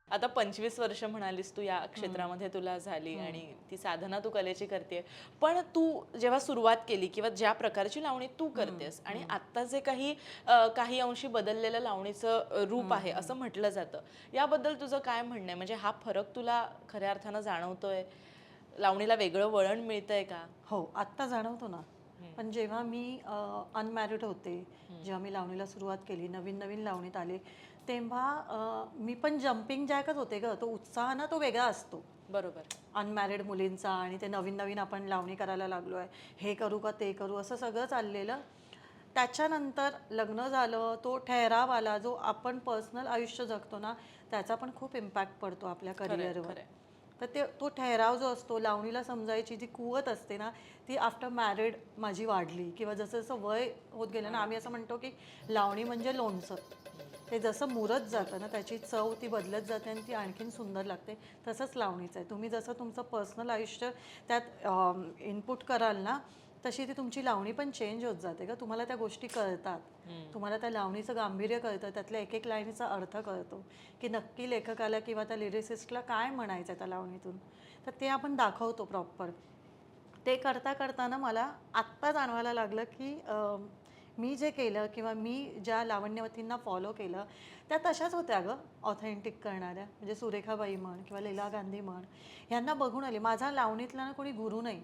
आता 25 वर्ष म्हणालीस तू या क्षेत्रामध्ये तुला झाली आणि ती साधना तू कलेची करतेय. पण तू जेव्हा सुरुवात केली किंवा ज्या प्रकारची लावणी तू करतेस आणि आता जे काही अंशी बदललेलं लावणीचं रूप आहे असं म्हटलं जातं, याबद्दल तुझं काय म्हणणं आहे? म्हणजे हा फरक तुला खऱ्या अर्थानं जाणवतोय? लावणीला वेगळं वळण मिळतंय का? हो, आत्ता जाणवतो ना. पण जेव्हा मी अनमॅरिड होते, जेव्हा मी लावणीला सुरुवात केली, नवीन नवीन लावणीत आले, तेव्हा मी पण जम्पिंग जॅकच होते गं. तो उत्साह ना तो वेगळा असतो. बरोबर. अनमॅरिड मुलींचा आणि ते नवीन नवीन आपण लावणी करायला लागलो आहे, हे करू का ते करू, असं सगळं चाललेलं. त्याच्यानंतर लग्न झालं, तो ठहराव आला, जो आपण पर्सनल आयुष्य जगतो ना, त्याचा पण खूप इम्पॅक्ट पडतो आपल्या करिअरवर. तर तो ठहराव जो असतो, लावणीला समजायची जी कुवत असते ना, ती आफ्टर मॅरिड माझी वाढली. किंवा जसं जसं वय होत गेलं ना, आम्ही असं म्हणतो की लावणी म्हणजे लोणचं. ते जसं मुरत जातं ना, त्याची चव ती बदलत जाते आणि ती आणखीन सुंदर लागते. तसंच लावणीचं आहे. तुम्ही जसं तुमचं पर्सनल आयुष्य त्यात इनपुट कराल ना, तशी ती तुमची लावणी पण चेंज होत जाते का. तुम्हाला त्या गोष्टी कळतात, तुम्हाला त्या लावणीचं गांभीर्य कळतं, त्यातल्या एक एक लाईनीचा अर्थ कळतो की नक्की लेखकाला किंवा त्या लिरिसिस्टला काय म्हणायचं आहे त्या लावणीतून. तर ते आपण दाखवतो प्रॉपर. ते करता करताना मला आत्ता जाणवायला लागलं की मी जे केलं किंवा मी ज्या लावण्यवतींना फॉलो केलं त्या तशाच होत्या गं, ऑथेंटिक करणाऱ्या. म्हणजे सुरेखाबाई म्हण किंवा लीला गांधी म्हण, ह्यांना बघून आले. माझा लावणीतला ना कोणी गुरु नाही,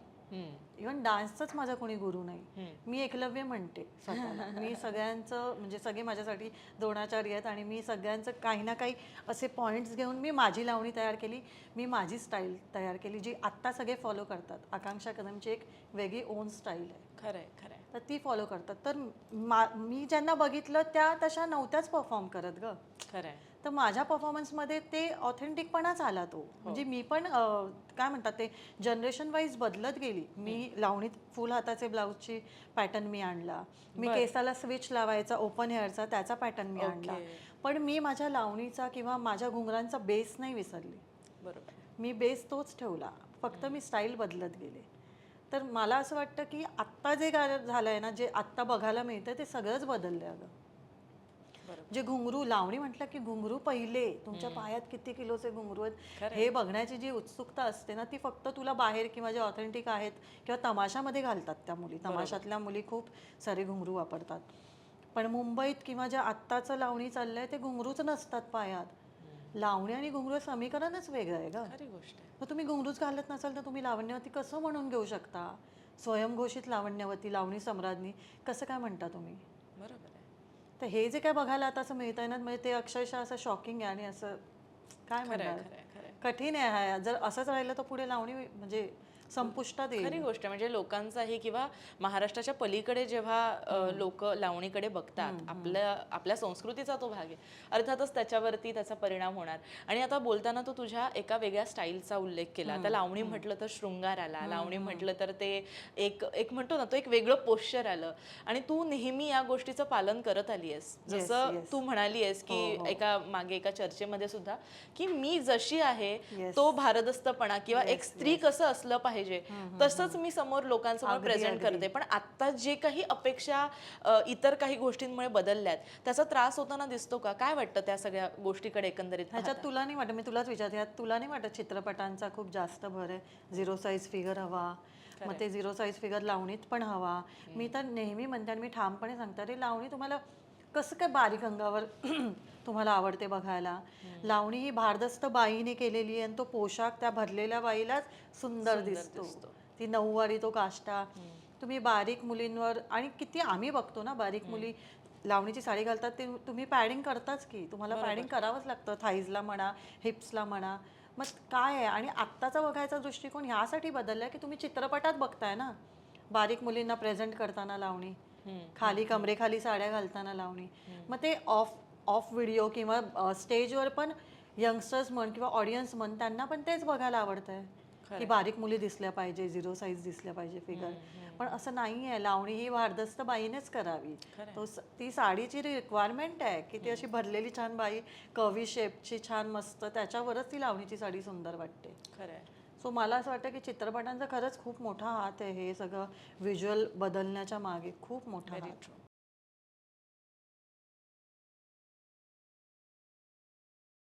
इव्हन डान्सचाच माझा कोणी गुरु नाही. मी एकलव्य म्हणते स्वतःला. मी सगळ्यांचं म्हणजे सगळे माझ्यासाठी द्रोणाचार्य आहेत आणि मी सगळ्यांचं काही ना काही असे पॉईंट्स घेऊन मी माझी लावणी तयार केली. मी माझी स्टाईल तयार केली, जी आत्ता सगळे फॉलो करतात. आकांक्षा कदमची एक वेगळी ओन स्टाईल आहे. खरंय खरंय. तर ती फॉलो करतात. तर मी ज्यांना बघितलं त्या तशा नव्हत्याच परफॉर्म करत गं. खरंय. तर माझ्या परफॉर्मन्समध्ये ते ऑथेंटिकपणाच आला तो. म्हणजे मी पण काय म्हणतात ते जनरेशन वाईज बदलत गेली. मी लावणीत फुल हाताचे ब्लाऊजची पॅटर्न मी आणला. मी केसाला स्विच लावायचा ओपन हेअरचा त्याचा पॅटर्न मी आणला. पण मी माझ्या लावणीचा किंवा माझ्या घुंगरांचा बेस नाही विसरली. बरोबर. मी बेस तोच ठेवला, फक्त मी स्टाईल बदलत गेले. तर मला असं वाटतं की आत्ता जे झालं आहे ना, जे आत्ता बघायला मिळतं ते सगळंच बदललं आहे अगं. जे घुंगरू, लावणी म्हटलं की घुंगरू पहिले, तुमच्या पायात किती किलोचे घुंगरू आहेत हे बघण्याची जी उत्सुकता असते ना, ती फक्त तुला बाहेर किंवा जे ऑथेंटिक आहेत किंवा तमाशामध्ये घालतात त्या मुली. तमाशातल्या मुली खूप सारे घुंगरू वापरतात. पण मुंबईत किंवा ज्या आत्ताचं लावणी चाललंय ते घुंगरूच नसतात पायात. लावणी आणि घुंगरू समीकरणच वेगळं आहे गं. खरी गोष्ट आहे. मग तुम्ही घुंगरूच घालत नसाल तर तुम्ही लावण्यवती कसं म्हणून घेऊ शकता? स्वयंघोषित लावण्यवती, लावणी सम्राज्ञी कसं काय म्हणता तुम्ही? बरोबर आहे. तर हे जे काय बघायला आता असं मिळतंय ना, म्हणजे ते अक्षरशः असं शॉकिंग आहे आणि असं काय म्हणणार, कठीण आहे. हा जर असंच राहिलं तर पुढे लावणी म्हणजे संपुष्टात येईल. खरी गोष्ट म्हणजे लोकांचाही किंवा महाराष्ट्राच्या पलीकडे जेव्हा लोक लावणीकडे बघतात, आपल्या संस्कृतीचा तो भाग आहे, अर्थातच त्याच्यावरती त्याचा परिणाम होणार. आणि आता बोलताना तू तुझ्या एका वेगळ्या स्टाईलचा उल्लेख केला. आता लावणी म्हटलं तर शृंगार आला, लावणी म्हटलं तर ते एक म्हणतो ना, तो एक वेगळं पोश्चर आलं आणि तू नेहमी या गोष्टीचं पालन करत आली आहेस. जसं तू म्हणाली आहेस की एका चर्चेमध्ये सुद्धा की मी जशी आहे तो भारदस्तपणा किंवा एक स्त्री कसं असलं पाहिजे तसंच मी समोर लोकांसमोर प्रेझेंट करते. पण आता जे काही अपेक्षा इतर काही गोष्टींमुळे बदलल्यात त्याचा त्रास होताना दिसतो का? काय वाटतं त्या सगळ्या गोष्टीकडे एकंदरीत? ह्याच्यात तुला नाही वाटत, मी तुलाच विचारते, यात तुला नाही वाटत चित्रपटांचा खूप जास्त भर आहे? 0 साईज फिगर हवा, मग ते 0 साईज फिगर लावणीत पण हवा. मी तर नेहमी म्हणते आणि मी ठामपणे सांगते, अरे लावणी तुम्हाला कसं काय बारीक अंगावर तुम्हाला आवडते बघायला? लावणी ही भारदस्त बाईने केलेली आहे आणि तो पोशाख त्या भरलेल्या बाईलाच सुंदर दिसतो. ती नऊवारी, तो काष्टा. तुम्ही बारीक मुलींवर, आणि किती आम्ही बघतो ना बारीक मुली लावणीची साडी घालतात, ते तुम्ही पॅडिंग करताच की, तुम्हाला पॅडिंग करावंच लागतं, थाईजला म्हणा, हिप्सला म्हणा. मग काय आहे? आणि आत्ताचा बघायचा दृष्टिकोन ह्यासाठी बदललाय की तुम्ही चित्रपटात बघताय ना बारीक मुलींना प्रेझेंट करताना लावणी, खाली कमरेखाली साड्या घालताना लावणी. मग ते ऑफ व्हिडिओ किंवा स्टेजवर पण यंगस्टर्स म्हण किंवा ऑडियन्स म्हण, त्यांना पण तेच बघायला आवडतंय की बारीक मुली दिसल्या पाहिजे, 0 साईज दिसल्या पाहिजे फिगर. पण असं नाही आहे. लावणी ही भारदस्त बाईनेच करावी. ती साडीची रिक्वायरमेंट आहे की ती अशी भरलेली छान बाई, कवी शेपची छान मस्त, त्याच्यावरच ती लावणीची साडी सुंदर वाटते. सो मला असं वाटतं की चित्रपटांचा खरंच खूप मोठा हात आहे हे सगळं व्हिज्युअल बदलण्याच्या मागे, खूप मोठा हात.